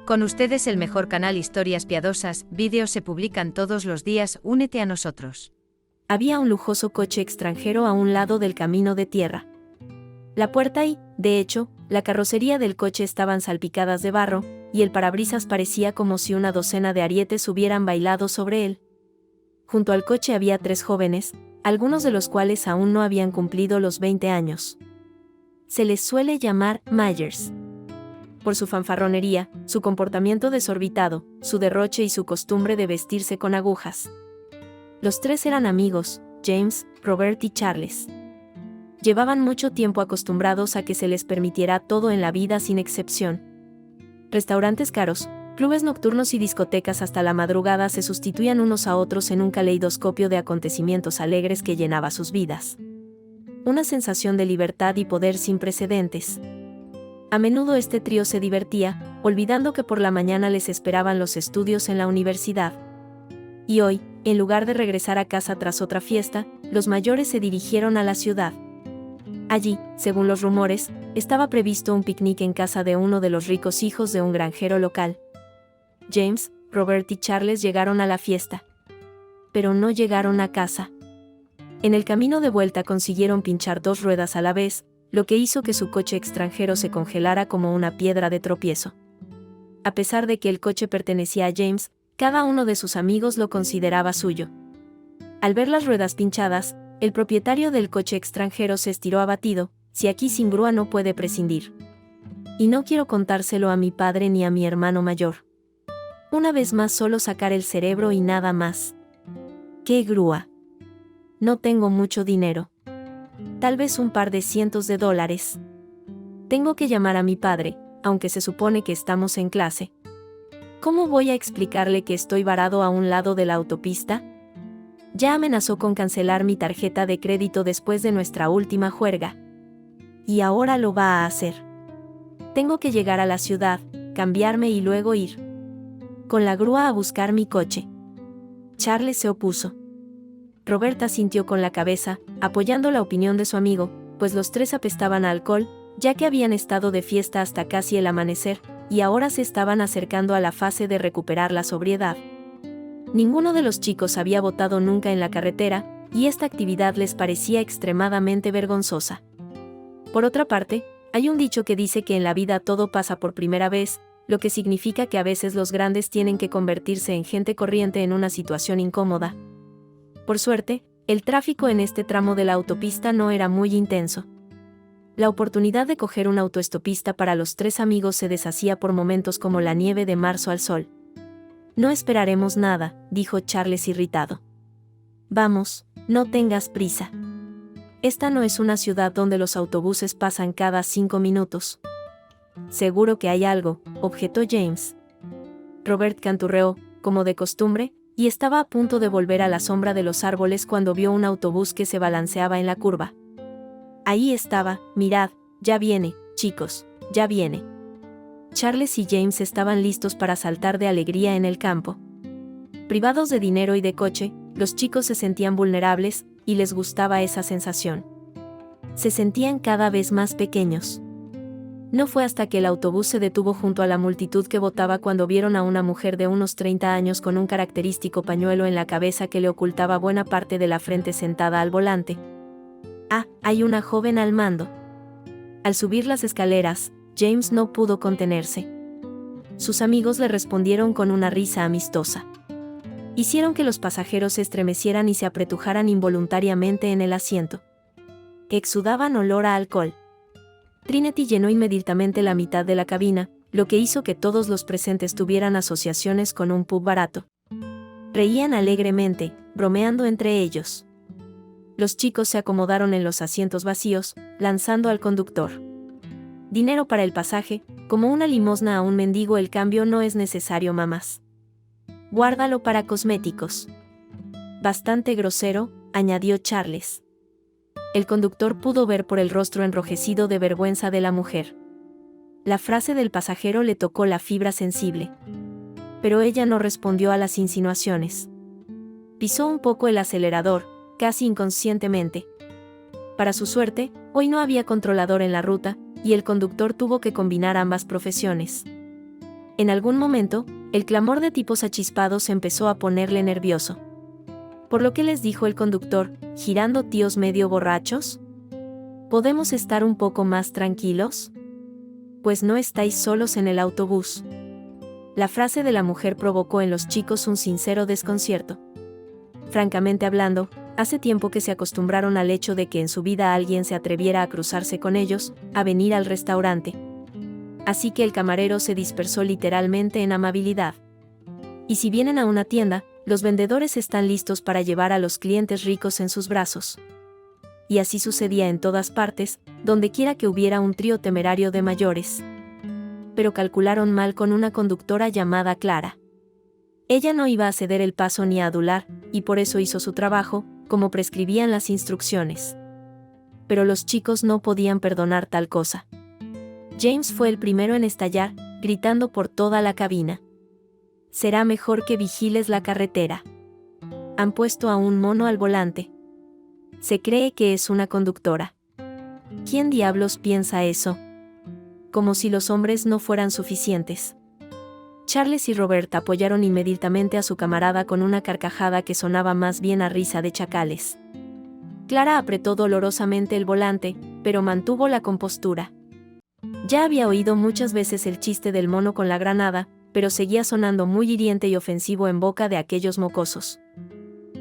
Con ustedes el mejor canal Historias Piadosas, vídeos se publican todos los días, únete a nosotros. Había un lujoso coche extranjero a un lado del camino de tierra. La puerta y, de hecho, la carrocería del coche estaban salpicadas de barro, y el parabrisas parecía como si una docena de arietes hubieran bailado sobre él. Junto al coche había 3 jóvenes, algunos de los cuales aún no habían cumplido los 20 años. Se les suele llamar Myers. Por su fanfarronería, su comportamiento desorbitado, su derroche y su costumbre de vestirse con agujas. Los 3 eran amigos, James, Robert y Charles. Llevaban mucho tiempo acostumbrados a que se les permitiera todo en la vida sin excepción. Restaurantes caros, clubes nocturnos y discotecas hasta la madrugada se sustituían unos a otros en un caleidoscopio de acontecimientos alegres que llenaba sus vidas. Una sensación de libertad y poder sin precedentes. A menudo este trío se divertía, olvidando que por la mañana les esperaban los estudios en la universidad. Y hoy, en lugar de regresar a casa tras otra fiesta, los mayores se dirigieron a la ciudad. Allí, según los rumores, estaba previsto un picnic en casa de uno de los ricos hijos de un granjero local. James, Robert y Charles llegaron a la fiesta. Pero no llegaron a casa. En el camino de vuelta consiguieron pinchar 2 ruedas a la vez, lo que hizo que su coche extranjero se congelara como una piedra de tropiezo. A pesar de que el coche pertenecía a James, cada uno de sus amigos lo consideraba suyo. Al ver las ruedas pinchadas, el propietario del coche extranjero se estiró abatido: si aquí sin grúa no puede prescindir. Y no quiero contárselo a mi padre ni a mi hermano mayor. Una vez más solo sacar el cerebro y nada más. ¿Qué grúa? No tengo mucho dinero. Tal vez un par de cientos de dólares. Tengo que llamar a mi padre, aunque se supone que estamos en clase. ¿Cómo voy a explicarle que estoy varado a un lado de la autopista? Ya amenazó con cancelar mi tarjeta de crédito después de nuestra última juerga. Y ahora lo va a hacer. Tengo que llegar a la ciudad, cambiarme y luego ir con la grúa a buscar mi coche. Charles se opuso. Roberta sintió con la cabeza, apoyando la opinión de su amigo, pues los 3 apestaban a alcohol, ya que habían estado de fiesta hasta casi el amanecer, y ahora se estaban acercando a la fase de recuperar la sobriedad. Ninguno de los chicos había botado nunca en la carretera, y esta actividad les parecía extremadamente vergonzosa. Por otra parte, hay un dicho que dice que en la vida todo pasa por primera vez, lo que significa que a veces los grandes tienen que convertirse en gente corriente en una situación incómoda. Por suerte, el tráfico en este tramo de la autopista no era muy intenso. La oportunidad de coger una autoestopista para los 3 amigos se deshacía por momentos como la nieve de marzo al sol. No esperaremos nada, dijo Charles irritado. Vamos, no tengas prisa. Esta no es una ciudad donde los autobuses pasan cada 5 minutos. Seguro que hay algo, objetó James. Robert canturreó, como de costumbre, y estaba a punto de volver a la sombra de los árboles cuando vio un autobús que se balanceaba en la curva. Ahí estaba: mirad, ya viene, chicos, ya viene. Charles y James estaban listos para saltar de alegría en el campo. Privados de dinero y de coche, los chicos se sentían vulnerables, y les gustaba esa sensación. Se sentían cada vez más pequeños. No fue hasta que el autobús se detuvo junto a la multitud que votaba cuando vieron a una mujer de unos 30 años con un característico pañuelo en la cabeza que le ocultaba buena parte de la frente sentada al volante. Ah, hay una joven al mando. Al subir las escaleras, James no pudo contenerse. Sus amigos le respondieron con una risa amistosa. Hicieron que los pasajeros se estremecieran y se apretujaran involuntariamente en el asiento. Exudaban olor a alcohol. Trinity llenó inmediatamente la mitad de la cabina, lo que hizo que todos los presentes tuvieran asociaciones con un pub barato. Reían alegremente, bromeando entre ellos. Los chicos se acomodaron en los asientos vacíos, lanzando al conductor dinero para el pasaje. Como una limosna a un mendigo, el cambio no es necesario, mamás. Guárdalo para cosméticos. Bastante grosero, añadió Charles. El conductor pudo ver por el rostro enrojecido de vergüenza de la mujer. La frase del pasajero le tocó la fibra sensible. Pero ella no respondió a las insinuaciones. Pisó un poco el acelerador, casi inconscientemente. Para su suerte, hoy no había controlador en la ruta, y el conductor tuvo que combinar ambas profesiones. En algún momento, el clamor de tipos achispados empezó a ponerle nervioso. Por lo que les dijo el conductor, girando: tíos medio borrachos, ¿podemos estar un poco más tranquilos? Pues no estáis solos en el autobús. La frase de la mujer provocó en los chicos un sincero desconcierto. Francamente hablando, hace tiempo que se acostumbraron al hecho de que en su vida alguien se atreviera a cruzarse con ellos, a venir al restaurante. Así que el camarero se dispersó literalmente en amabilidad. Y si vienen a una tienda, los vendedores están listos para llevar a los clientes ricos en sus brazos. Y así sucedía en todas partes, donde quiera que hubiera un trío temerario de mayores. Pero calcularon mal con una conductora llamada Clara. Ella no iba a ceder el paso ni a adular, y por eso hizo su trabajo, como prescribían las instrucciones. Pero los chicos no podían perdonar tal cosa. James fue el primero en estallar, gritando por toda la cabina: será mejor que vigiles la carretera. Han puesto a un mono al volante. Se cree que es una conductora. ¿Quién diablos piensa eso? Como si los hombres no fueran suficientes. Charles y Robert apoyaron inmediatamente a su camarada con una carcajada que sonaba más bien a risa de chacales. Clara apretó dolorosamente el volante, pero mantuvo la compostura. Ya había oído muchas veces el chiste del mono con la granada, pero seguía sonando muy hiriente y ofensivo en boca de aquellos mocosos.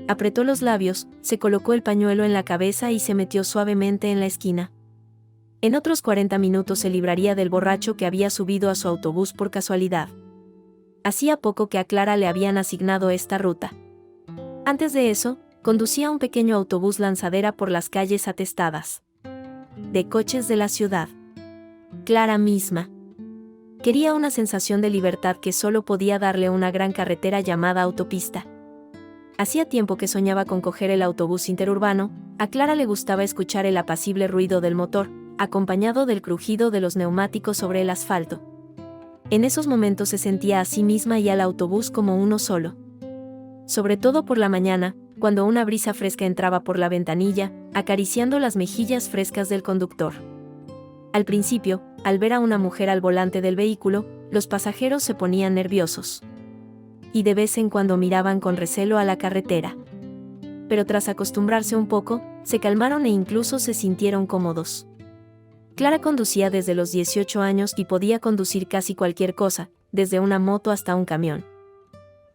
Apretó los labios, se colocó el pañuelo en la cabeza y se metió suavemente en la esquina. En otros 40 minutos se libraría del borracho que había subido a su autobús por casualidad. Hacía poco que a Clara le habían asignado esta ruta. Antes de eso, conducía un pequeño autobús lanzadera por las calles atestadas de coches de la ciudad. Clara misma quería una sensación de libertad que solo podía darle una gran carretera llamada autopista. Hacía tiempo que soñaba con coger el autobús interurbano. A Clara le gustaba escuchar el apacible ruido del motor, acompañado del crujido de los neumáticos sobre el asfalto. En esos momentos se sentía a sí misma y al autobús como uno solo. Sobre todo por la mañana, cuando una brisa fresca entraba por la ventanilla, acariciando las mejillas frescas del conductor. Al principio, al ver a una mujer al volante del vehículo, los pasajeros se ponían nerviosos. Y de vez en cuando miraban con recelo a la carretera. Pero tras acostumbrarse un poco, se calmaron e incluso se sintieron cómodos. Clara conducía desde los 18 años y podía conducir casi cualquier cosa, desde una moto hasta un camión.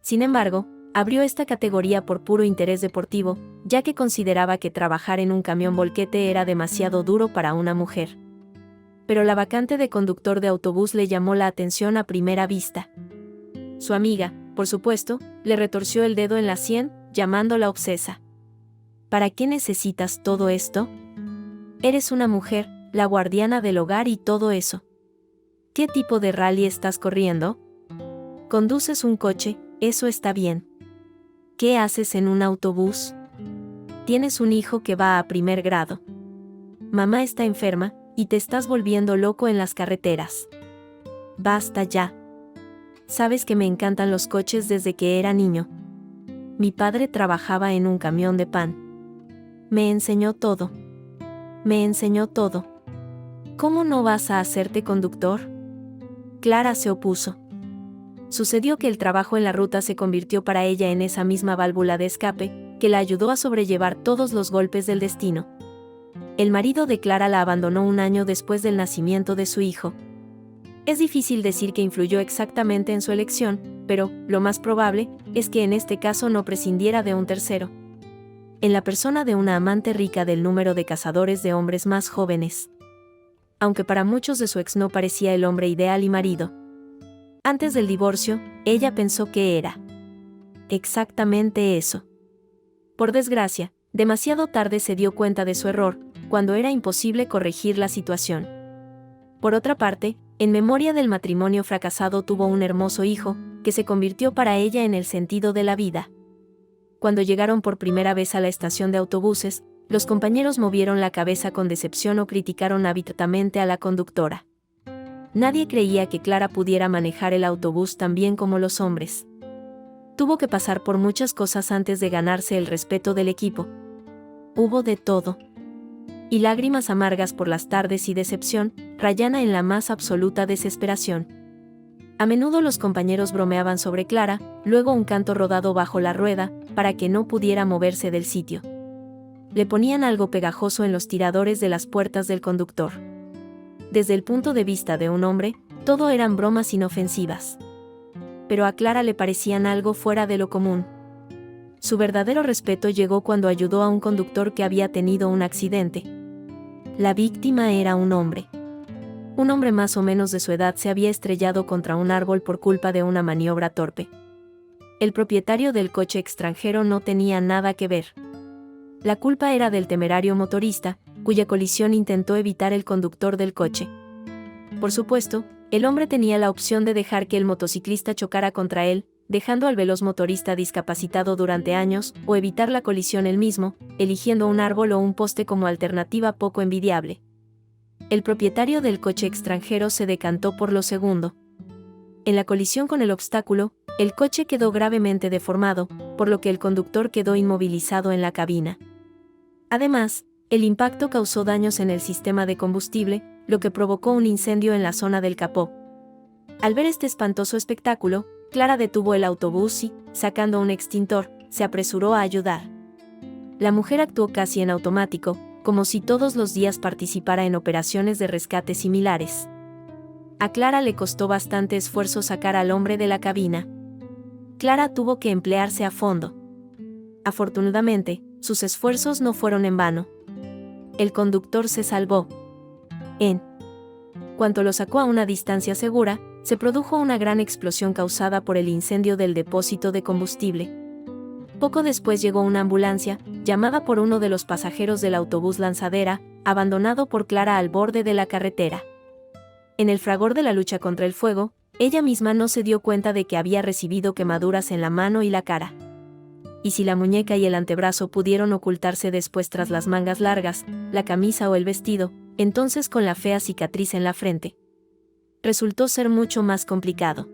Sin embargo, abrió esta categoría por puro interés deportivo, ya que consideraba que trabajar en un camión volquete era demasiado duro para una mujer. Pero la vacante de conductor de autobús le llamó la atención a primera vista. Su amiga, por supuesto, le retorció el dedo en la sien, llamándola obsesa. ¿Para qué necesitas todo esto? Eres una mujer, la guardiana del hogar y todo eso. ¿Qué tipo de rally estás corriendo? Conduces un coche, eso está bien. ¿Qué haces en un autobús? Tienes un hijo que va a primer grado. Mamá está enferma, y te estás volviendo loco en las carreteras. Basta ya. Sabes que me encantan los coches desde que era niño. Mi padre trabajaba en un camión de pan. Me enseñó todo. Me enseñó todo. ¿Cómo no vas a hacerte conductor? Clara se opuso. Sucedió que el trabajo en la ruta se convirtió para ella en esa misma válvula de escape, que la ayudó a sobrellevar todos los golpes del destino. El marido de Clara la abandonó un año después del nacimiento de su hijo. Es difícil decir que influyó exactamente en su elección, pero, lo más probable, es que en este caso no prescindiera de un tercero. En la persona de una amante rica del número de cazadores de hombres más jóvenes. Aunque para muchos de su ex no parecía el hombre ideal y marido. Antes del divorcio, ella pensó que era exactamente eso. Por desgracia, demasiado tarde se dio cuenta de su error, cuando era imposible corregir la situación. Por otra parte, en memoria del matrimonio fracasado tuvo un hermoso hijo, que se convirtió para ella en el sentido de la vida. Cuando llegaron por primera vez a la estación de autobuses, los compañeros movieron la cabeza con decepción o criticaron abiertamente a la conductora. Nadie creía que Clara pudiera manejar el autobús tan bien como los hombres. Tuvo que pasar por muchas cosas antes de ganarse el respeto del equipo. Hubo de todo. Y lágrimas amargas por las tardes y decepción, rayana en la más absoluta desesperación. A menudo los compañeros bromeaban sobre Clara, luego un canto rodado bajo la rueda, para que no pudiera moverse del sitio. Le ponían algo pegajoso en los tiradores de las puertas del conductor. Desde el punto de vista de un hombre, todo eran bromas inofensivas. Pero a Clara le parecían algo fuera de lo común. Su verdadero respeto llegó cuando ayudó a un conductor que había tenido un accidente. La víctima era un hombre. Un hombre más o menos de su edad se había estrellado contra un árbol por culpa de una maniobra torpe. El propietario del coche extranjero no tenía nada que ver. La culpa era del temerario motorista, cuya colisión intentó evitar el conductor del coche. Por supuesto, el hombre tenía la opción de dejar que el motociclista chocara contra él, dejando al veloz motorista discapacitado durante años, o evitar la colisión él mismo, eligiendo un árbol o un poste como alternativa poco envidiable. El propietario del coche extranjero se decantó por lo segundo. En la colisión con el obstáculo, el coche quedó gravemente deformado, por lo que el conductor quedó inmovilizado en la cabina. Además, el impacto causó daños en el sistema de combustible, lo que provocó un incendio en la zona del capó. Al ver este espantoso espectáculo, Clara detuvo el autobús y, sacando un extintor, se apresuró a ayudar. La mujer actuó casi en automático, como si todos los días participara en operaciones de rescate similares. A Clara le costó bastante esfuerzo sacar al hombre de la cabina. Clara tuvo que emplearse a fondo. Afortunadamente, sus esfuerzos no fueron en vano. El conductor se salvó. En cuanto lo sacó a una distancia segura, se produjo una gran explosión causada por el incendio del depósito de combustible. Poco después llegó una ambulancia, llamada por uno de los pasajeros del autobús Lanzadera, abandonado por Clara al borde de la carretera. En el fragor de la lucha contra el fuego, ella misma no se dio cuenta de que había recibido quemaduras en la mano y la cara. Y si la muñeca y el antebrazo pudieron ocultarse después tras las mangas largas, la camisa o el vestido, entonces con la fea cicatriz en la frente. Resultó ser mucho más complicado.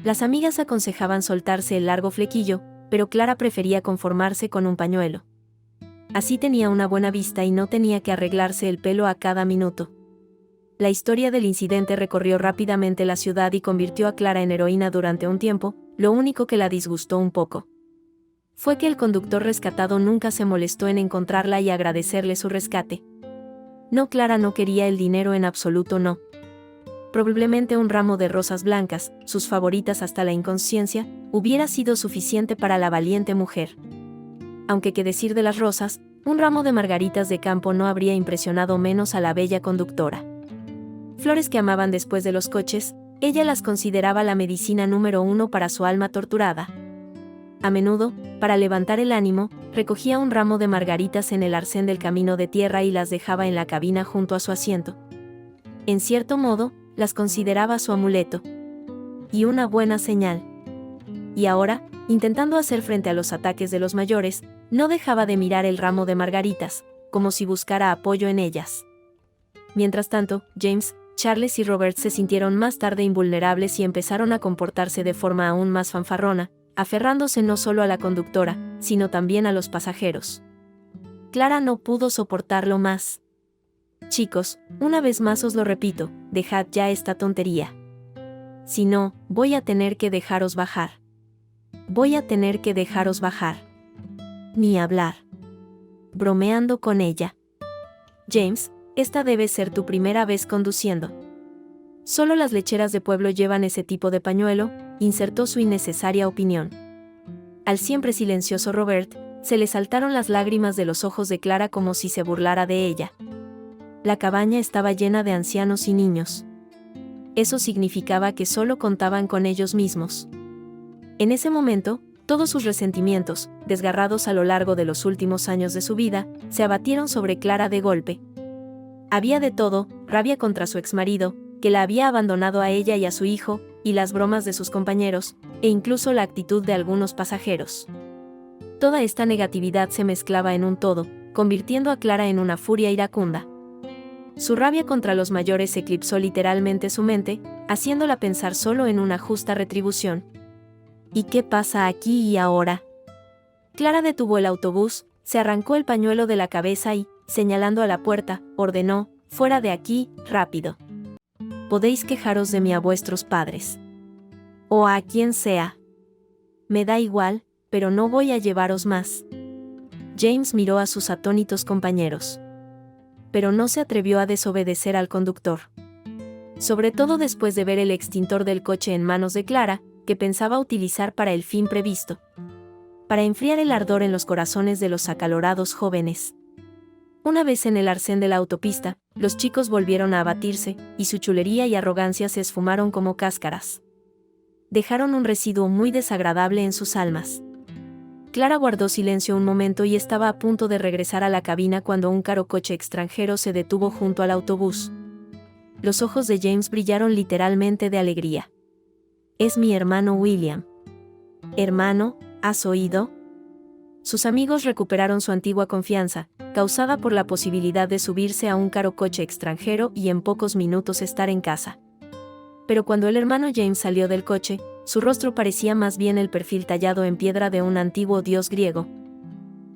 Las amigas aconsejaban soltarse el largo flequillo, pero Clara prefería conformarse con un pañuelo. Así tenía una buena vista y no tenía que arreglarse el pelo a cada minuto. La historia del incidente recorrió rápidamente la ciudad y convirtió a Clara en heroína durante un tiempo, lo único que la disgustó un poco fue que el conductor rescatado nunca se molestó en encontrarla y agradecerle su rescate. No, Clara no quería el dinero en absoluto, no. Probablemente un ramo de rosas blancas, sus favoritas hasta la inconsciencia, hubiera sido suficiente para la valiente mujer. Aunque qué decir de las rosas, un ramo de margaritas de campo no habría impresionado menos a la bella conductora. Flores que amaban después de los coches, ella las consideraba la medicina número 1 para su alma torturada. A menudo, para levantar el ánimo, recogía un ramo de margaritas en el arcén del camino de tierra y las dejaba en la cabina junto a su asiento. En cierto modo, las consideraba su amuleto. Y una buena señal. Y ahora, intentando hacer frente a los ataques de los mayores, no dejaba de mirar el ramo de margaritas, como si buscara apoyo en ellas. Mientras tanto, James, Charles y Robert se sintieron más tarde invulnerables y empezaron a comportarse de forma aún más fanfarrona, aferrándose no solo a la conductora, sino también a los pasajeros. Clara no pudo soportarlo más. Chicos, una vez más os lo repito, dejad ya esta tontería. Si no, voy a tener que dejaros bajar. Voy a tener que dejaros bajar. Ni hablar. Bromeando con ella. James, esta debe ser tu primera vez conduciendo. Solo las lecheras de pueblo llevan ese tipo de pañuelo, insertó su innecesaria opinión. Al siempre silencioso Robert, se le saltaron las lágrimas de los ojos de Clara como si se burlara de ella. La cabaña estaba llena de ancianos y niños. Eso significaba que solo contaban con ellos mismos. En ese momento, todos sus resentimientos, desgarrados a lo largo de los últimos años de su vida, se abatieron sobre Clara de golpe. Había de todo: rabia contra su exmarido, que la había abandonado a ella y a su hijo, y las bromas de sus compañeros, e incluso la actitud de algunos pasajeros. Toda esta negatividad se mezclaba en un todo, convirtiendo a Clara en una furia iracunda. Su rabia contra los mayores eclipsó literalmente su mente, haciéndola pensar solo en una justa retribución. ¿Y qué pasa aquí y ahora? Clara detuvo el autobús, se arrancó el pañuelo de la cabeza y, señalando a la puerta, ordenó: «Fuera de aquí, rápido. Podéis quejaros de mí a vuestros padres. O a quien sea. Me da igual, pero no voy a llevaros más. James miró a sus atónitos compañeros. Pero no se atrevió a desobedecer al conductor. Sobre todo después de ver el extintor del coche en manos de Clara, que pensaba utilizar para el fin previsto. Para enfriar el ardor en los corazones de los acalorados jóvenes. Una vez en el arcén de la autopista, los chicos volvieron a abatirse, y su chulería y arrogancia se esfumaron como cáscaras. Dejaron un residuo muy desagradable en sus almas. Clara guardó silencio un momento y estaba a punto de regresar a la cabina cuando un caro coche extranjero se detuvo junto al autobús. Los ojos de James brillaron literalmente de alegría. «Es mi hermano William». «Hermano, ¿has oído?». Sus amigos recuperaron su antigua confianza, causada por la posibilidad de subirse a un caro coche extranjero y en pocos minutos estar en casa. Pero cuando el hermano James salió del coche, su rostro parecía más bien el perfil tallado en piedra de un antiguo dios griego.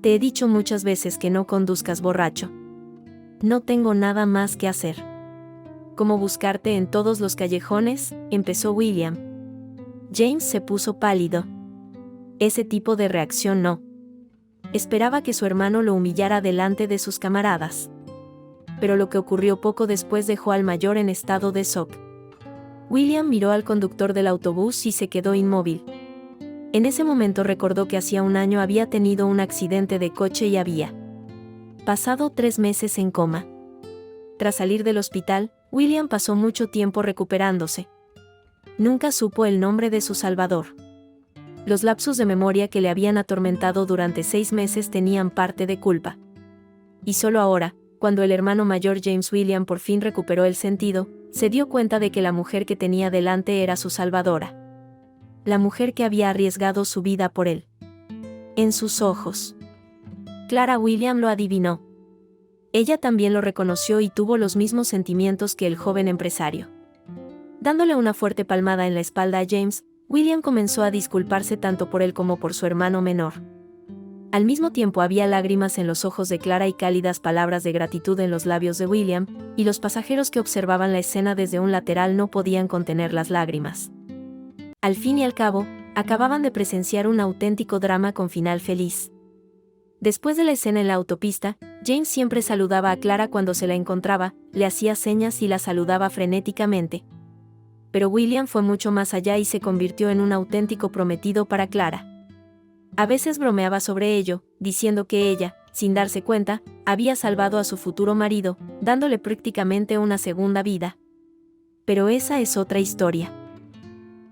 «Te he dicho muchas veces que no conduzcas borracho. No tengo nada más que hacer». «¿Cómo buscarte en todos los callejones?», empezó William. James se puso pálido. Ese tipo de reacción no. Esperaba que su hermano lo humillara delante de sus camaradas. Pero lo que ocurrió poco después dejó al mayor en estado de shock. William miró al conductor del autobús y se quedó inmóvil. En ese momento recordó que hacía un año había tenido un accidente de coche y había pasado 3 meses en coma. Tras salir del hospital, William pasó mucho tiempo recuperándose. Nunca supo el nombre de su salvador. Los lapsus de memoria que le habían atormentado durante 6 meses tenían parte de culpa. Y solo ahora, cuando el hermano mayor James William por fin recuperó el sentido, se dio cuenta de que la mujer que tenía delante era su salvadora. La mujer que había arriesgado su vida por él. En sus ojos. Clara William lo adivinó. Ella también lo reconoció y tuvo los mismos sentimientos que el joven empresario. Dándole una fuerte palmada en la espalda a James, William comenzó a disculparse tanto por él como por su hermano menor. Al mismo tiempo había lágrimas en los ojos de Clara y cálidas palabras de gratitud en los labios de William, y los pasajeros que observaban la escena desde un lateral no podían contener las lágrimas. Al fin y al cabo, acababan de presenciar un auténtico drama con final feliz. Después de la escena en la autopista, James siempre saludaba a Clara cuando se la encontraba, le hacía señas y la saludaba frenéticamente. Pero William fue mucho más allá y se convirtió en un auténtico prometido para Clara. A veces bromeaba sobre ello, diciendo que ella, sin darse cuenta, había salvado a su futuro marido, dándole prácticamente una segunda vida. Pero esa es otra historia.